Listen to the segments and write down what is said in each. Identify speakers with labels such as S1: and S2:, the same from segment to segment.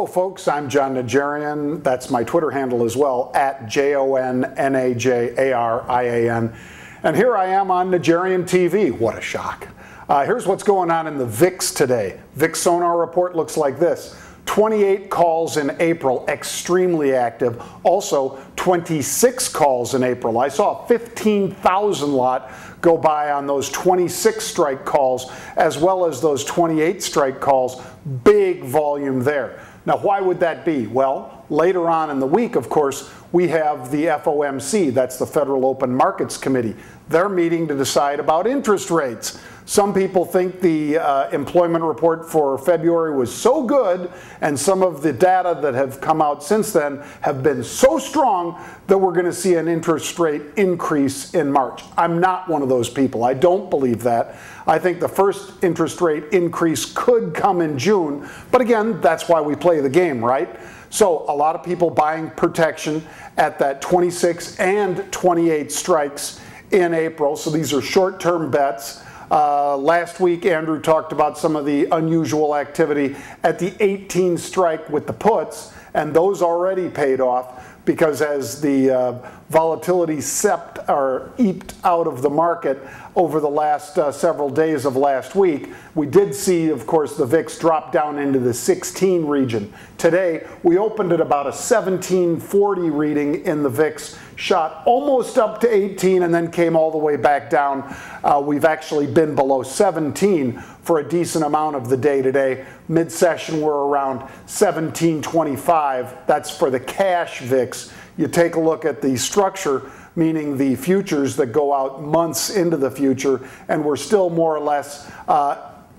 S1: folks, I'm John Najarian. That's my Twitter handle as well, at JONNAJARIAN. And here I am on Najarian TV. What a shock. Here's what's going on in the VIX today. VIX Sonar Report looks like this. 28 calls in April, extremely active. Also, 26 calls in April. I saw a 15,000 lot go by on those 26 strike calls, as well as those 28 strike calls. Big volume there. Now, why would that be? Well, later on in the week, of course, we have the FOMC, that's the Federal Open Markets Committee. They're meeting to decide about interest rates. Some people think the employment report for February was so good, and some of the data that have come out since then have been so strong that we're going to see an interest rate increase in March. I'm not one of those people. I don't believe that. I think the first interest rate increase could come in June, but again, that's why we play the game, right? So a lot of people buying protection at that 26 and 28 strikes in April. So these are short-term bets. Last week, Andrew talked about some of the unusual activity at the 18 strike with the puts, and those already paid off because as the volatility eeped out of the market over the last several days of last week, we did see, of course, the VIX drop down into the 16 region. Today, we opened at about a 1740 reading in the VIX, shot almost up to 18 and then came all the way back down. We've actually been below 17 for a decent amount of the day today. Mid-session, we're around 1725. That's for the cash VIX. You take a look at the structure, meaning the futures that go out months into the future, and we're still more or less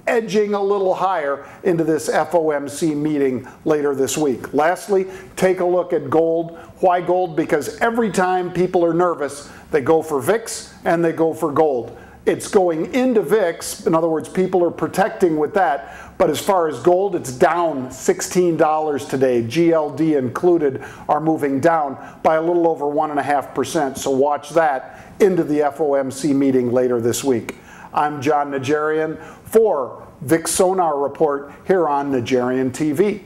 S1: edging a little higher into this FOMC meeting later this week. Lastly, take a look at gold. Why gold? Because every time people are nervous, they go for VIX and they go for gold. It's going into VIX, in other words, people are protecting with that, but as far as gold, it's down $16 today. GLD included are moving down by a little over 1.5%, so watch that into the FOMC meeting later this week. I'm John Najarian for VIX Sonar Report here on Najarian TV.